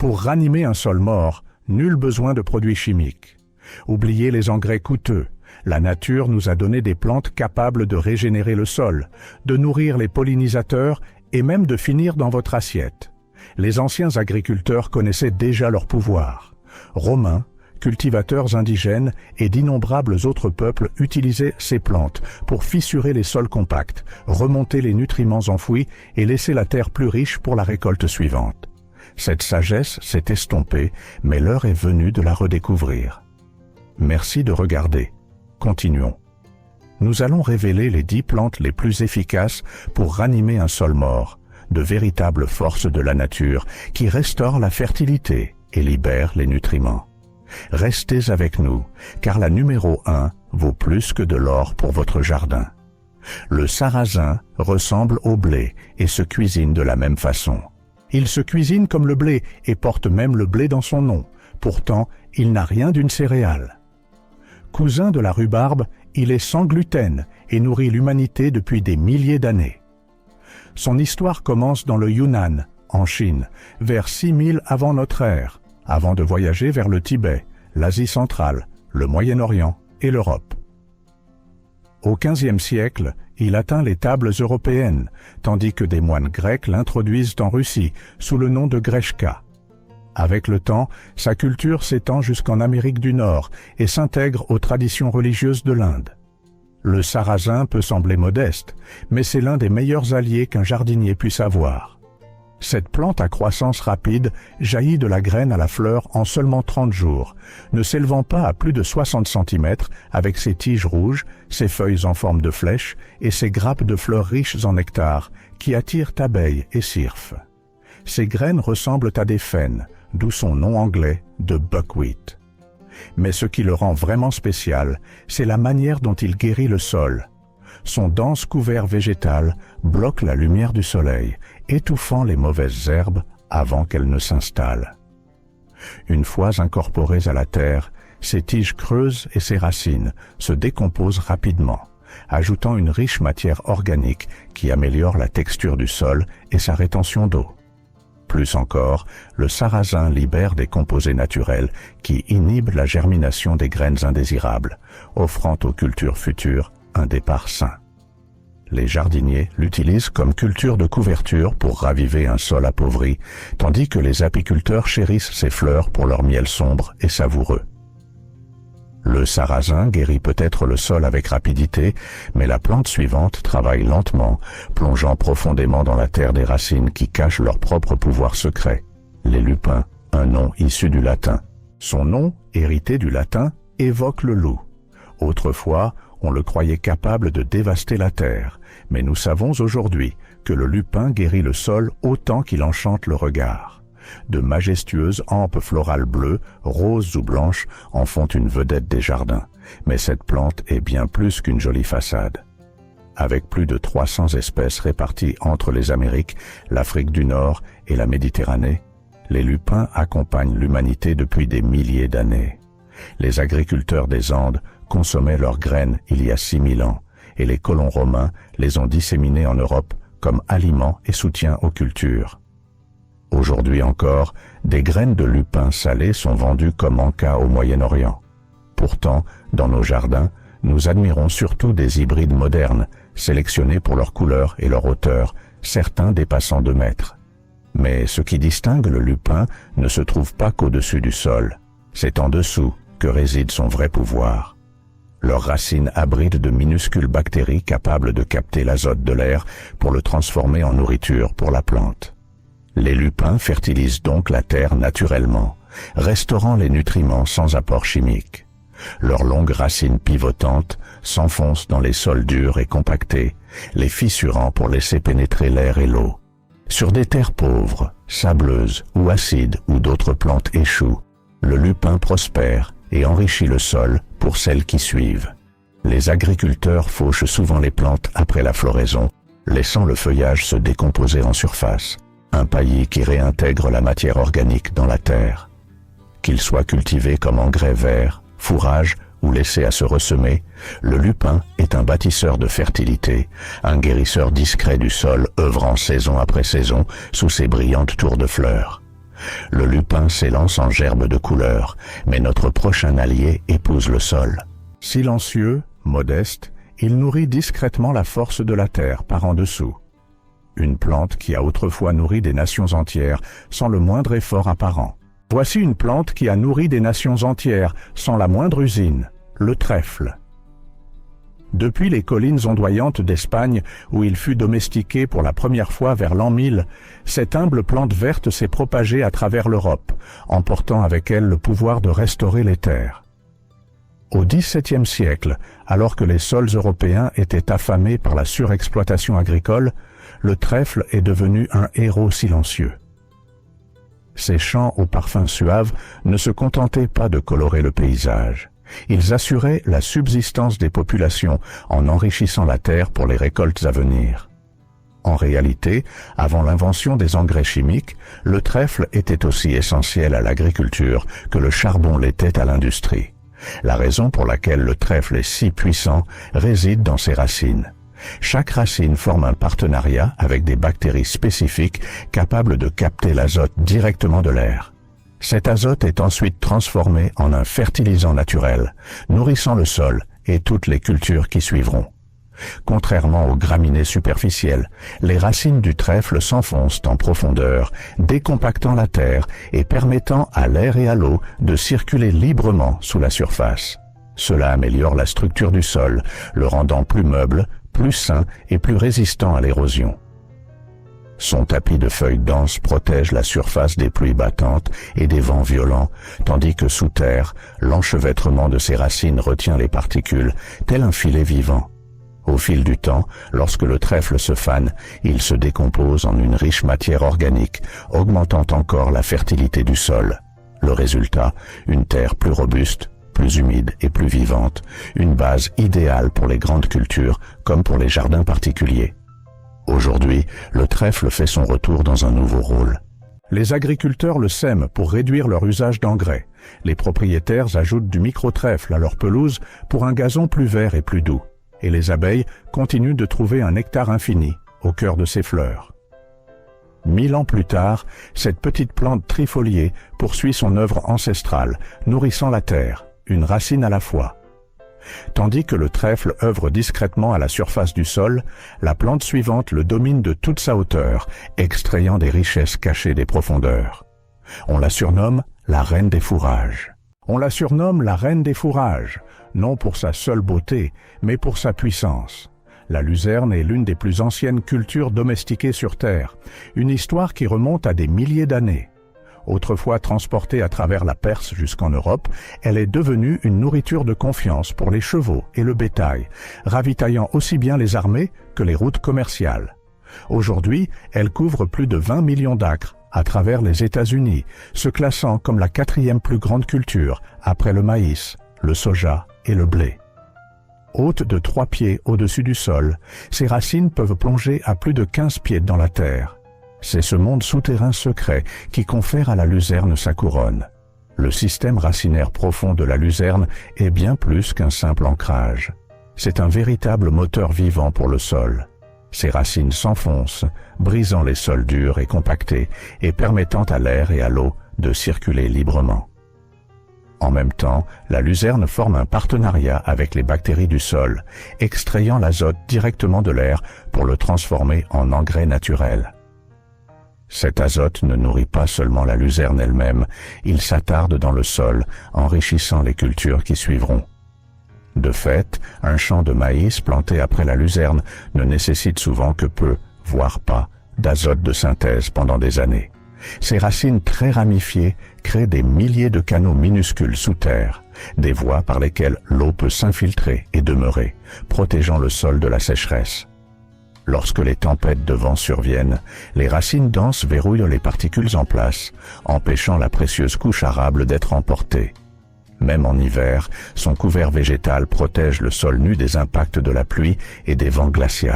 Pour ranimer un sol mort, nul besoin de produits chimiques. Oubliez les engrais coûteux. La nature nous a donné des plantes capables de régénérer le sol, de nourrir les pollinisateurs et même de finir dans votre assiette. Les anciens agriculteurs connaissaient déjà leur pouvoir. Romains, cultivateurs indigènes et d'innombrables autres peuples utilisaient ces plantes pour fissurer les sols compacts, remonter les nutriments enfouis et laisser la terre plus riche pour la récolte suivante. Cette sagesse s'est estompée, mais l'heure est venue de la redécouvrir. Merci de regarder. Continuons. Nous allons révéler les 10 plantes les plus efficaces pour ranimer un sol mort, de véritables forces de la nature qui restaurent la fertilité et libèrent les nutriments. Restez avec nous, car la numéro 1 vaut plus que de l'or pour votre jardin. Le sarrasin ressemble au blé et se cuisine de la même façon. Il se cuisine comme le blé et porte même le blé dans son nom. Pourtant, il n'a rien d'une céréale. Cousin de la rhubarbe, il est sans gluten et nourrit l'humanité depuis des milliers d'années. Son histoire commence dans le Yunnan, en Chine, vers 6000 avant notre ère, avant de voyager vers le Tibet, l'Asie centrale, le Moyen-Orient et l'Europe. Au XVe siècle, il atteint les tables européennes, tandis que des moines grecs l'introduisent en Russie sous le nom de Grechka. Avec le temps, sa culture s'étend jusqu'en Amérique du Nord et s'intègre aux traditions religieuses de l'Inde. Le sarrasin peut sembler modeste, mais c'est l'un des meilleurs alliés qu'un jardinier puisse avoir. Cette plante à croissance rapide jaillit de la graine à la fleur en seulement 30 jours, ne s'élevant pas à plus de 60 cm avec ses tiges rouges, ses feuilles en forme de flèche et ses grappes de fleurs riches en nectar qui attirent abeilles et cirfes. Ses graines ressemblent à des faines, d'où son nom anglais de buckwheat. Mais ce qui le rend vraiment spécial, c'est la manière dont il guérit le sol. Son dense couvert végétal bloque la lumière du soleil, étouffant les mauvaises herbes avant qu'elles ne s'installent. Une fois incorporées à la terre, ses tiges creuses et ses racines se décomposent rapidement, ajoutant une riche matière organique qui améliore la texture du sol et sa rétention d'eau. Plus encore, le sarrasin libère des composés naturels qui inhibent la germination des graines indésirables, offrant aux cultures futures un départ sain. Les jardiniers l'utilisent comme culture de couverture pour raviver un sol appauvri, tandis que les apiculteurs chérissent ses fleurs pour leur miel sombre et savoureux. Le sarrasin guérit peut-être le sol avec rapidité, mais la plante suivante travaille lentement, plongeant profondément dans la terre des racines qui cachent leur propre pouvoir secret. Les lupins, un nom issu du latin. Son nom, hérité du latin, évoque le loup. Autrefois, on le croyait capable de dévaster la terre, mais nous savons aujourd'hui que le lupin guérit le sol autant qu'il enchante le regard. De majestueuses hampes florales bleues, roses ou blanches en font une vedette des jardins, mais cette plante est bien plus qu'une jolie façade. Avec plus de 300 espèces réparties entre les Amériques, l'Afrique du Nord et la Méditerranée, les lupins accompagnent l'humanité depuis des milliers d'années. Les agriculteurs des Andes consommaient leurs graines il y a 6000 ans, et les colons romains les ont disséminées en Europe comme aliment et soutien aux cultures. Aujourd'hui encore, des graines de lupin salées sont vendues comme encas au Moyen-Orient. Pourtant, dans nos jardins, nous admirons surtout des hybrides modernes, sélectionnés pour leur couleur et leur hauteur, certains dépassant 2 mètres. Mais ce qui distingue le lupin ne se trouve pas qu'au-dessus du sol. C'est en dessous que réside son vrai pouvoir. Leurs racines abritent de minuscules bactéries capables de capter l'azote de l'air pour le transformer en nourriture pour la plante. Les lupins fertilisent donc la terre naturellement, restaurant les nutriments sans apport chimique. Leurs longues racines pivotantes s'enfoncent dans les sols durs et compactés, les fissurant pour laisser pénétrer l'air et l'eau. Sur des terres pauvres, sableuses ou acides où d'autres plantes échouent, le lupin prospère et enrichit le sol pour celles qui suivent. Les agriculteurs fauchent souvent les plantes après la floraison, laissant le feuillage se décomposer en surface. Un paillis qui réintègre la matière organique dans la terre. Qu'il soit cultivé comme engrais vert, fourrage ou laissé à se ressemer, le lupin est un bâtisseur de fertilité, un guérisseur discret du sol œuvrant saison après saison sous ses brillantes tours de fleurs. Le lupin jardin s'élance en gerbes de couleurs, mais notre prochain allié épouse le sol. Silencieux, modeste, il nourrit discrètement la force de la terre par en dessous. Une plante qui a autrefois nourri des nations entières sans le moindre effort apparent. Voici une plante qui a nourri des nations entières sans la moindre usine, le trèfle. Depuis les collines ondoyantes d'Espagne, où il fut domestiqué pour la première fois vers l'an 1000, cette humble plante verte s'est propagée à travers l'Europe, emportant avec elle le pouvoir de restaurer les terres. Au XVIIe siècle, alors que les sols européens étaient affamés par la surexploitation agricole, le trèfle est devenu un héros silencieux. Ces champs aux parfums suaves ne se contentaient pas de colorer le paysage. Ils assuraient la subsistance des populations en enrichissant la terre pour les récoltes à venir. En réalité, avant l'invention des engrais chimiques, le trèfle était aussi essentiel à l'agriculture que le charbon l'était à l'industrie. La raison pour laquelle le trèfle est si puissant réside dans ses racines. Chaque racine forme un partenariat avec des bactéries spécifiques capables de capter l'azote directement de l'air. Cet azote est ensuite transformé en un fertilisant naturel, nourrissant le sol et toutes les cultures qui suivront. Contrairement aux graminées superficielles, les racines du trèfle s'enfoncent en profondeur, décompactant la terre et permettant à l'air et à l'eau de circuler librement sous la surface. Cela améliore la structure du sol, le rendant plus meuble, plus sain et plus résistant à l'érosion. Son tapis de feuilles denses protège la surface des pluies battantes et des vents violents, tandis que sous terre, l'enchevêtrement de ses racines retient les particules, tel un filet vivant. Au fil du temps, lorsque le trèfle se fane, il se décompose en une riche matière organique, augmentant encore la fertilité du sol. Le résultat, une terre plus robuste, plus humide et plus vivante, une base idéale pour les grandes cultures comme pour les jardins particuliers. Aujourd'hui, le trèfle fait son retour dans un nouveau rôle. Les agriculteurs le sèment pour réduire leur usage d'engrais. Les propriétaires ajoutent du micro-trèfle à leur pelouse pour un gazon plus vert et plus doux. Et les abeilles continuent de trouver un nectar infini au cœur de ses fleurs. 1000 ans plus tard, cette petite plante trifoliée poursuit son œuvre ancestrale, nourrissant la terre, une racine à la fois. Tandis que le trèfle œuvre discrètement à la surface du sol, la plante suivante le domine de toute sa hauteur, extrayant des richesses cachées des profondeurs. On la surnomme la reine des fourrages. On la surnomme la reine des fourrages, non pour sa seule beauté, mais pour sa puissance. La luzerne est l'une des plus anciennes cultures domestiquées sur Terre, une histoire qui remonte à des milliers d'années. Autrefois transportée à travers la Perse jusqu'en Europe, elle est devenue une nourriture de confiance pour les chevaux et le bétail, ravitaillant aussi bien les armées que les routes commerciales. Aujourd'hui, elle couvre plus de 20 millions d'acres à travers les États-Unis, se classant comme la 4e plus grande culture après le maïs, le soja et le blé. Haute de 3 pieds au-dessus du sol, ses racines peuvent plonger à plus de 15 pieds dans la terre. C'est ce monde souterrain secret qui confère à la luzerne sa couronne. Le système racinaire profond de la luzerne est bien plus qu'un simple ancrage. C'est un véritable moteur vivant pour le sol. Ses racines s'enfoncent, brisant les sols durs et compactés et permettant à l'air et à l'eau de circuler librement. En même temps, la luzerne forme un partenariat avec les bactéries du sol, extrayant l'azote directement de l'air pour le transformer en engrais naturel. Cet azote ne nourrit pas seulement la luzerne elle-même, il s'attarde dans le sol, enrichissant les cultures qui suivront. De fait, un champ de maïs planté après la luzerne ne nécessite souvent que peu, voire pas, d'azote de synthèse pendant des années. Ses racines très ramifiées créent des milliers de canaux minuscules sous terre, des voies par lesquelles l'eau peut s'infiltrer et demeurer, protégeant le sol de la sécheresse. Lorsque les tempêtes de vent surviennent, les racines denses verrouillent les particules en place, empêchant la précieuse couche arable d'être emportée. Même en hiver, son couvert végétal protège le sol nu des impacts de la pluie et des vents glaciaux.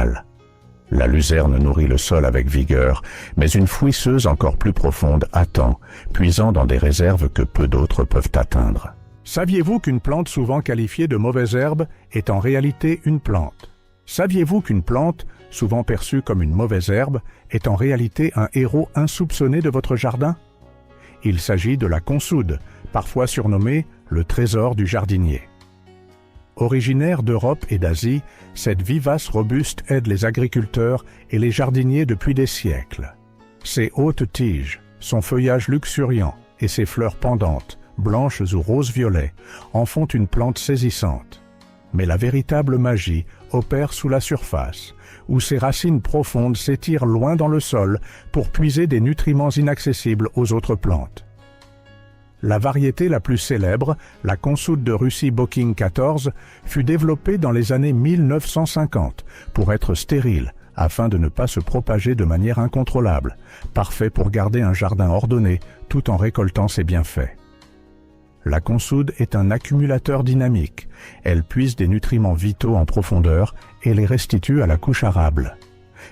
La luzerne nourrit le sol avec vigueur, mais une fouisseuse encore plus profonde attend, puisant dans des réserves que peu d'autres peuvent atteindre. Saviez-vous qu'une plante souvent qualifiée de mauvaise herbe est en réalité une plante? Saviez-vous qu'une plante, souvent perçue comme une mauvaise herbe, est en réalité un héros insoupçonné de votre jardin? Il s'agit de la consoude, parfois surnommée le trésor du jardinier. Originaire d'Europe et d'Asie, cette vivace robuste aide les agriculteurs et les jardiniers depuis des siècles. Ses hautes tiges, son feuillage luxuriant et ses fleurs pendantes, blanches ou rose-violet, en font une plante saisissante. Mais la véritable magie opère sous la surface, où ses racines profondes s'étirent loin dans le sol pour puiser des nutriments inaccessibles aux autres plantes. La variété la plus célèbre, la consoude de Russie Bocking 14, fut développée dans les années 1950 pour être stérile, afin de ne pas se propager de manière incontrôlable, parfait pour garder un jardin ordonné tout en récoltant ses bienfaits. La consoude est un accumulateur dynamique. Elle puise des nutriments vitaux en profondeur et les restitue à la couche arable.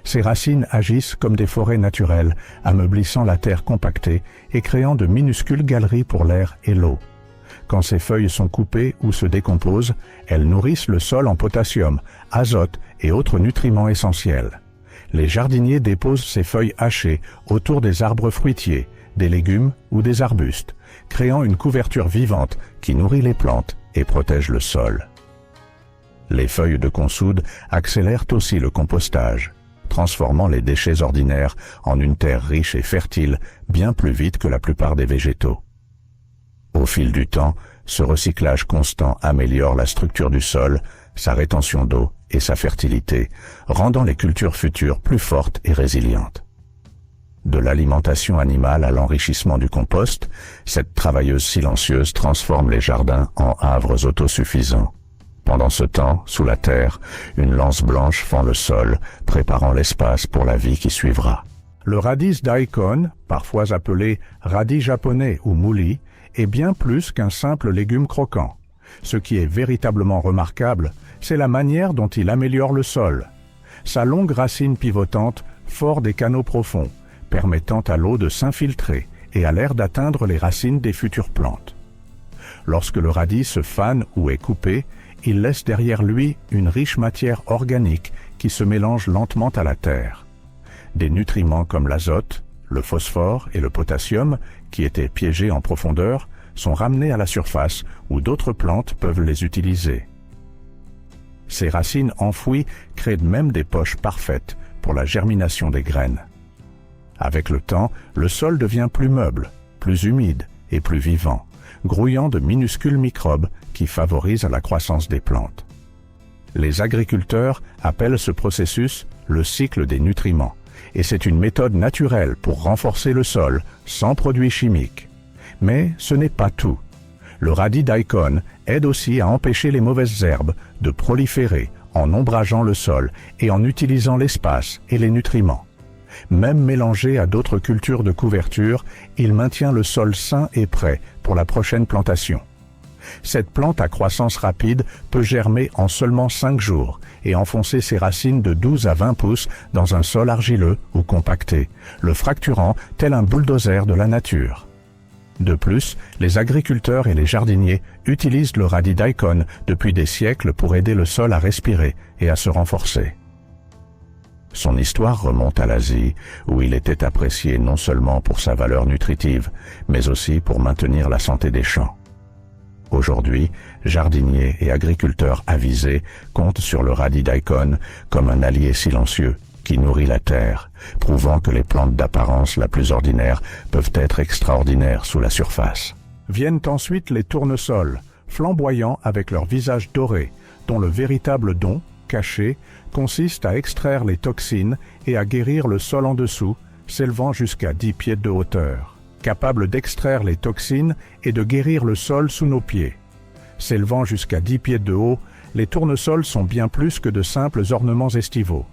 Ses racines agissent comme des forêts naturelles, ameublissant la terre compactée et créant de minuscules galeries pour l'air et l'eau. Quand ses feuilles sont coupées ou se décomposent, elles nourrissent le sol en potassium, azote et autres nutriments essentiels. Les jardiniers déposent ces feuilles hachées autour des arbres fruitiers, des légumes ou des arbustes, créant une couverture vivante qui nourrit les plantes et protège le sol. Les feuilles de consoude accélèrent aussi le compostage, transformant les déchets ordinaires en une terre riche et fertile bien plus vite que la plupart des végétaux. Au fil du temps, ce recyclage constant améliore la structure du sol, sa rétention d'eau et sa fertilité, rendant les cultures futures plus fortes et résilientes. De l'alimentation animale à l'enrichissement du compost, cette travailleuse silencieuse transforme les jardins en havres autosuffisants. Pendant ce temps, sous la terre, une lance blanche fend le sol, préparant l'espace pour la vie qui suivra. Le radis daikon, parfois appelé radis japonais ou mouli, est bien plus qu'un simple légume croquant. Ce qui est véritablement remarquable, c'est la manière dont il améliore le sol. Sa longue racine pivotante fore des canaux profonds, permettant à l'eau de s'infiltrer et à l'air d'atteindre les racines des futures plantes. Lorsque le radis se fane ou est coupé, il laisse derrière lui une riche matière organique qui se mélange lentement à la terre. Des nutriments comme l'azote, le phosphore et le potassium, qui étaient piégés en profondeur, sont ramenés à la surface où d'autres plantes peuvent les utiliser. Ces racines enfouies créent même des poches parfaites pour la germination des graines. Avec le temps, le sol devient plus meuble, plus humide et plus vivant, grouillant de minuscules microbes qui favorisent la croissance des plantes. Les agriculteurs appellent ce processus le cycle des nutriments, et c'est une méthode naturelle pour renforcer le sol sans produits chimiques. Mais ce n'est pas tout. Le radis daikon aide aussi à empêcher les mauvaises herbes de proliférer en ombrageant le sol et en utilisant l'espace et les nutriments. Même mélangé à d'autres cultures de couverture, il maintient le sol sain et prêt pour la prochaine plantation. Cette plante à croissance rapide peut germer en seulement 5 jours et enfoncer ses racines de 12 à 20 pouces dans un sol argileux ou compacté, le fracturant tel un bulldozer de la nature. De plus, les agriculteurs et les jardiniers utilisent le radis daikon depuis des siècles pour aider le sol à respirer et à se renforcer. Son histoire remonte à l'Asie, où il était apprécié non seulement pour sa valeur nutritive, mais aussi pour maintenir la santé des champs. Aujourd'hui, jardiniers et agriculteurs avisés comptent sur le radis daikon comme un allié silencieux qui nourrit la terre, prouvant que les plantes d'apparence la plus ordinaire peuvent être extraordinaires sous la surface. Viennent ensuite les tournesols, flamboyants avec leur visage doré, dont le véritable don, caché, consiste à extraire les toxines et à guérir le sol en dessous, s'élevant jusqu'à 10 pieds de hauteur. Capable d'extraire les toxines et de guérir le sol sous nos pieds. S'élevant jusqu'à 10 pieds de haut, les tournesols sont bien plus que de simples ornements estivaux.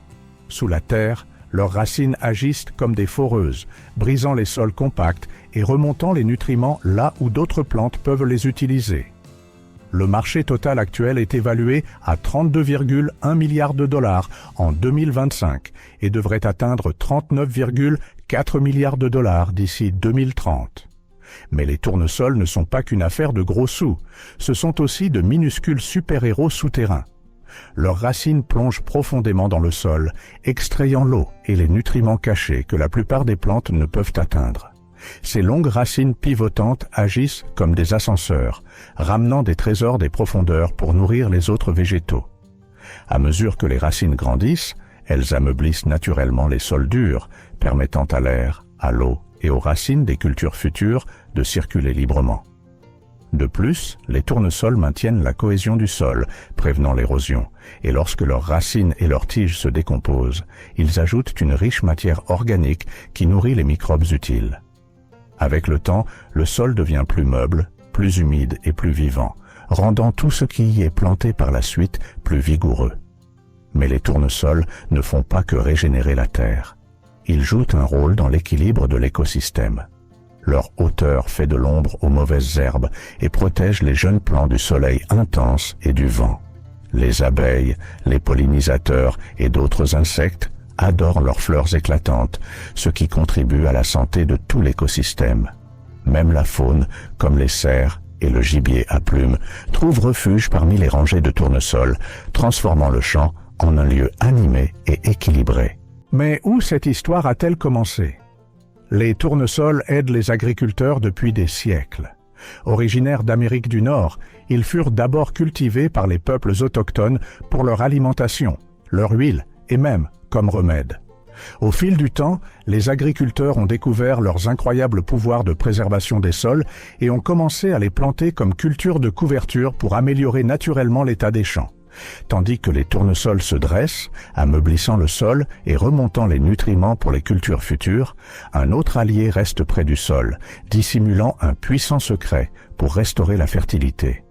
Sous la terre, leurs racines agissent comme des foreuses, brisant les sols compacts et remontant les nutriments là où d'autres plantes peuvent les utiliser. Le marché total actuel est évalué à 32,1 milliards de dollars en 2025 et devrait atteindre 39,4 milliards de dollars d'ici 2030. Mais les tournesols ne sont pas qu'une affaire de gros sous, ce sont aussi de minuscules super-héros souterrains. Leurs racines plongent profondément dans le sol, extrayant l'eau et les nutriments cachés que la plupart des plantes ne peuvent atteindre. Ces longues racines pivotantes agissent comme des ascenseurs, ramenant des trésors des profondeurs pour nourrir les autres végétaux. À mesure que les racines grandissent, elles ameublissent naturellement les sols durs, permettant à l'air, à l'eau et aux racines des cultures futures de circuler librement. De plus, les tournesols maintiennent la cohésion du sol, prévenant l'érosion, et lorsque leurs racines et leurs tiges se décomposent, ils ajoutent une riche matière organique qui nourrit les microbes utiles. Avec le temps, le sol devient plus meuble, plus humide et plus vivant, rendant tout ce qui y est planté par la suite plus vigoureux. Mais les tournesols ne font pas que régénérer la terre. Ils jouent un rôle dans l'équilibre de l'écosystème. Leur hauteur fait de l'ombre aux mauvaises herbes et protège les jeunes plants du soleil intense et du vent. Les abeilles, les pollinisateurs et d'autres insectes adorent leurs fleurs éclatantes, ce qui contribue à la santé de tout l'écosystème. Même la faune, comme les cerfs et le gibier à plumes, trouve refuge parmi les rangées de tournesols, transformant le champ en un lieu animé et équilibré. Mais où cette histoire a-t-elle commencé ? Les tournesols aident les agriculteurs depuis des siècles. Originaires d'Amérique du Nord, ils furent d'abord cultivés par les peuples autochtones pour leur alimentation, leur huile et même comme remède. Au fil du temps, les agriculteurs ont découvert leurs incroyables pouvoirs de préservation des sols et ont commencé à les planter comme culture de couverture pour améliorer naturellement l'état des champs. Tandis que les tournesols se dressent, ameublissant le sol et remontant les nutriments pour les cultures futures, un autre allié reste près du sol, dissimulant un puissant secret pour restaurer la fertilité.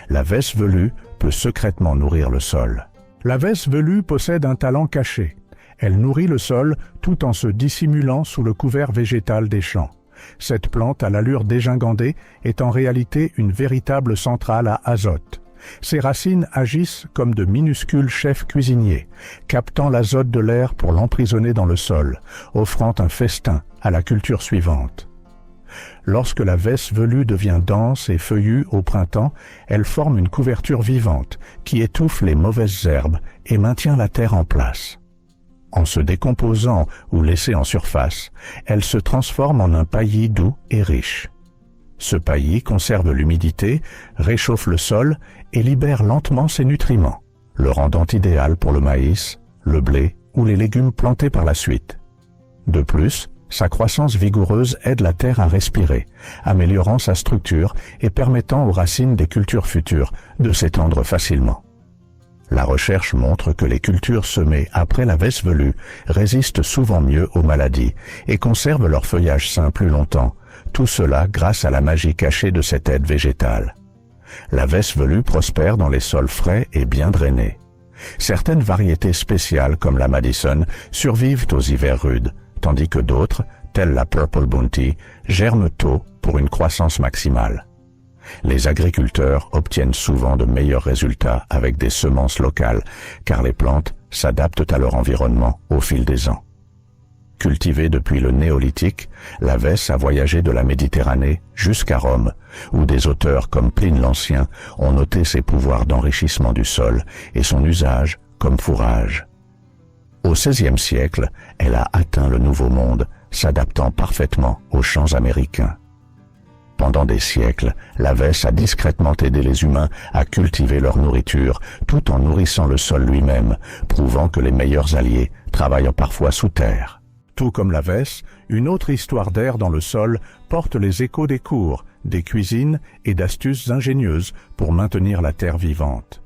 La vesse velue peut secrètement nourrir le sol. La vesse velue possède un talent caché. Elle nourrit le sol tout en se dissimulant sous le couvert végétal des champs. Cette plante à l'allure dégingandée est en réalité une véritable centrale à azote. Ses racines agissent comme de minuscules chefs cuisiniers, captant l'azote de l'air pour l'emprisonner dans le sol, offrant un festin à la culture suivante. Lorsque la vesse velue devient dense et feuillue au printemps, elle forme une couverture vivante qui étouffe les mauvaises herbes et maintient la terre en place. En se décomposant ou laissée en surface, elle se transforme en un paillis doux et riche. Ce paillis conserve l'humidité, réchauffe le sol et libère lentement ses nutriments, le rendant idéal pour le maïs, le blé ou les légumes plantés par la suite. De plus, sa croissance vigoureuse aide la terre à respirer, améliorant sa structure et permettant aux racines des cultures futures de s'étendre facilement. La recherche montre que les cultures semées après la vesse velue résistent souvent mieux aux maladies et conservent leur feuillage sain plus longtemps, tout cela grâce à la magie cachée de cette aide végétale. La vesse velue prospère dans les sols frais et bien drainés. Certaines variétés spéciales comme la Madison survivent aux hivers rudes, tandis que d'autres, telles la Purple Bounty, germent tôt pour une croissance maximale. Les agriculteurs obtiennent souvent de meilleurs résultats avec des semences locales, car les plantes s'adaptent à leur environnement au fil des ans. Cultivée depuis le néolithique, la vesse a voyagé de la Méditerranée jusqu'à Rome, où des auteurs comme Pline l'Ancien ont noté ses pouvoirs d'enrichissement du sol et son usage comme fourrage. Au XVIe siècle, elle a atteint le Nouveau Monde, s'adaptant parfaitement aux champs américains. Pendant des siècles, la vesse a discrètement aidé les humains à cultiver leur nourriture, tout en nourrissant le sol lui-même, prouvant que les meilleurs alliés travaillent parfois sous terre. Tout comme la vesse, une autre histoire d'air dans le sol porte les échos des cours, des cuisines et d'astuces ingénieuses pour maintenir la terre vivante.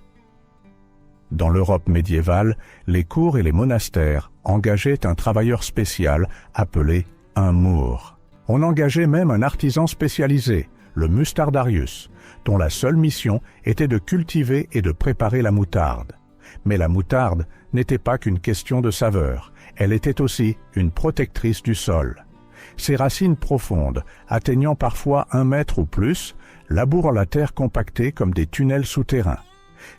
Dans l'Europe médiévale, les cours et les monastères engageaient un travailleur spécial appelé un moor. On engageait même un artisan spécialisé, le mustardarius, dont la seule mission était de cultiver et de préparer la moutarde. Mais la moutarde n'était pas qu'une question de saveur, elle était aussi une protectrice du sol. Ses racines profondes, atteignant parfois 1 mètre ou plus, labourent la terre compactée comme des tunnels souterrains.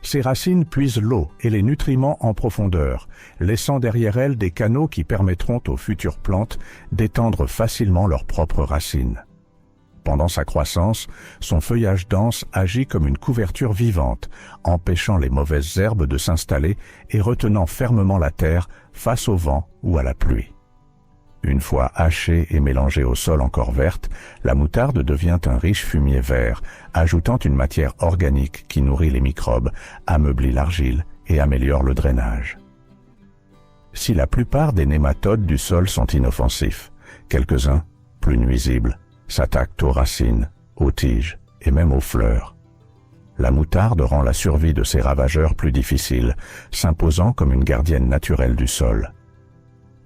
Ces racines puisent l'eau et les nutriments en profondeur, laissant derrière elles des canaux qui permettront aux futures plantes d'étendre facilement leurs propres racines. Pendant sa croissance, son feuillage dense agit comme une couverture vivante, empêchant les mauvaises herbes de s'installer et retenant fermement la terre face au vent ou à la pluie. Une fois hachée et mélangée au sol encore verte, la moutarde devient un riche fumier vert, ajoutant une matière organique qui nourrit les microbes, ameublit l'argile et améliore le drainage. Si la plupart des nématodes du sol sont inoffensifs, quelques-uns, plus nuisibles, s'attaquent aux racines, aux tiges et même aux fleurs. La moutarde rend la survie de ces ravageurs plus difficile, s'imposant comme une gardienne naturelle du sol.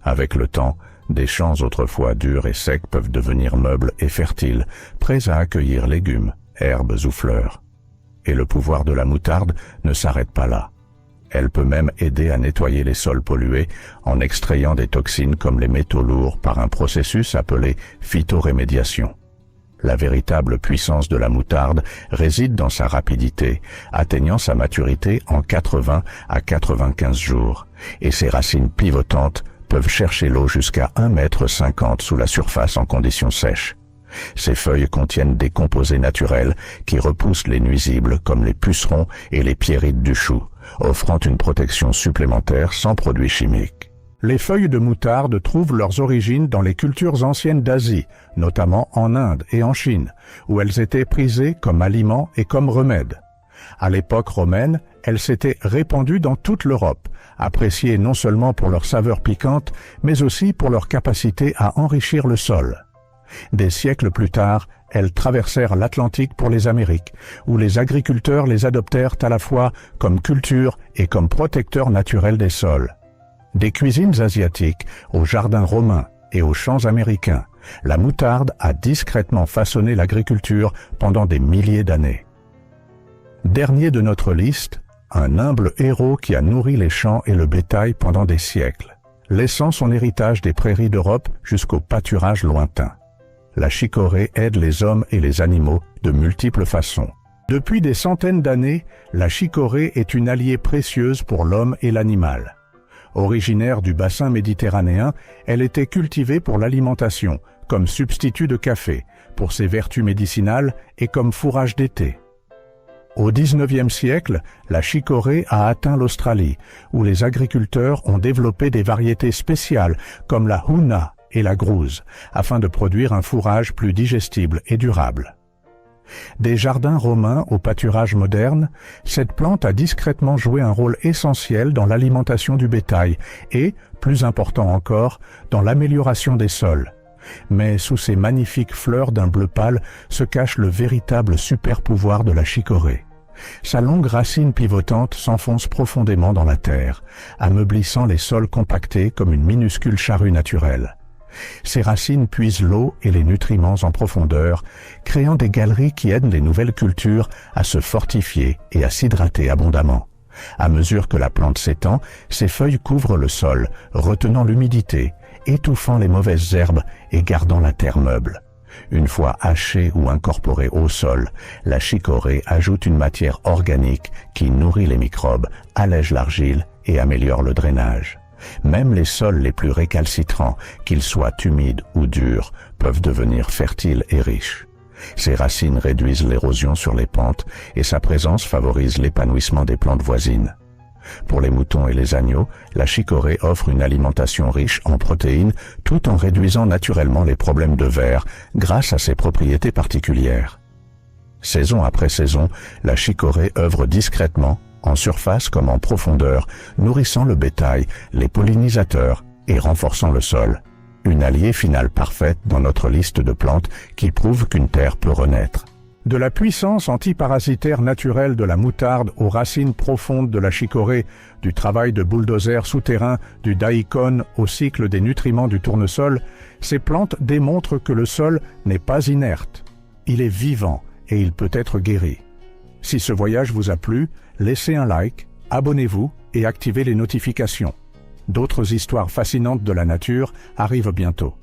Avec le temps, des champs autrefois durs et secs peuvent devenir meubles et fertiles, prêts à accueillir légumes, herbes ou fleurs. Et le pouvoir de la moutarde ne s'arrête pas là. Elle peut même aider à nettoyer les sols pollués en extrayant des toxines comme les métaux lourds par un processus appelé phytorémédiation. La véritable puissance de la moutarde réside dans sa rapidité, atteignant sa maturité en 80 à 95 jours, et ses racines pivotantes peuvent chercher l'eau jusqu'à 1,50 m sous la surface en conditions sèches. Ces feuilles contiennent des composés naturels qui repoussent les nuisibles comme les pucerons et les pierrites du chou, offrant une protection supplémentaire sans produits chimiques. Les feuilles de moutarde trouvent leurs origines dans les cultures anciennes d'Asie, notamment en Inde et en Chine, où elles étaient prisées comme aliment et comme remède. À l'époque romaine, elles s'étaient répandues dans toute l'Europe, appréciées non seulement pour leur saveur piquante, mais aussi pour leur capacité à enrichir le sol. Des siècles plus tard, elles traversèrent l'Atlantique pour les Amériques, où les agriculteurs les adoptèrent à la fois comme culture et comme protecteurs naturels des sols. Des cuisines asiatiques aux jardins romains et aux champs américains, la moutarde a discrètement façonné l'agriculture pendant des milliers d'années. Dernier de notre liste, un humble héros qui a nourri les champs et le bétail pendant des siècles, laissant son héritage des prairies d'Europe jusqu'au pâturage lointain. La chicorée aide les hommes et les animaux de multiples façons. Depuis des centaines d'années, la chicorée est une alliée précieuse pour l'homme et l'animal. Originaire du bassin méditerranéen, elle était cultivée pour l'alimentation, comme substitut de café, pour ses vertus médicinales et comme fourrage d'été. Au XIXe siècle, la chicorée a atteint l'Australie, où les agriculteurs ont développé des variétés spéciales comme la houna et la grouse, afin de produire un fourrage plus digestible et durable. Des jardins romains au pâturage moderne, cette plante a discrètement joué un rôle essentiel dans l'alimentation du bétail et, plus important encore, dans l'amélioration des sols. Mais sous ces magnifiques fleurs d'un bleu pâle se cache le véritable super-pouvoir de la chicorée. Sa longue racine pivotante s'enfonce profondément dans la terre, ameublissant les sols compactés comme une minuscule charrue naturelle. Ces racines puisent l'eau et les nutriments en profondeur, créant des galeries qui aident les nouvelles cultures à se fortifier et à s'hydrater abondamment. À mesure que la plante s'étend, ses feuilles couvrent le sol, retenant l'humidité, étouffant les mauvaises herbes et gardant la terre meuble. Une fois hachée ou incorporée au sol, la chicorée ajoute une matière organique qui nourrit les microbes, allège l'argile et améliore le drainage. Même les sols les plus récalcitrants, qu'ils soient humides ou durs, peuvent devenir fertiles et riches. Ses racines réduisent l'érosion sur les pentes et sa présence favorise l'épanouissement des plantes voisines. Pour les moutons et les agneaux, la chicorée offre une alimentation riche en protéines tout en réduisant naturellement les problèmes de vers grâce à ses propriétés particulières. Saison après saison, la chicorée œuvre discrètement, en surface comme en profondeur, nourrissant le bétail, les pollinisateurs et renforçant le sol. Une alliée finale parfaite dans notre liste de plantes qui prouve qu'une terre peut renaître. De la puissance antiparasitaire naturelle de la moutarde aux racines profondes de la chicorée, du travail de bulldozer souterrain, du daikon au cycle des nutriments du tournesol, ces plantes démontrent que le sol n'est pas inerte. Il est vivant et il peut être guéri. Si ce voyage vous a plu, laissez un like, abonnez-vous et activez les notifications. D'autres histoires fascinantes de la nature arrivent bientôt.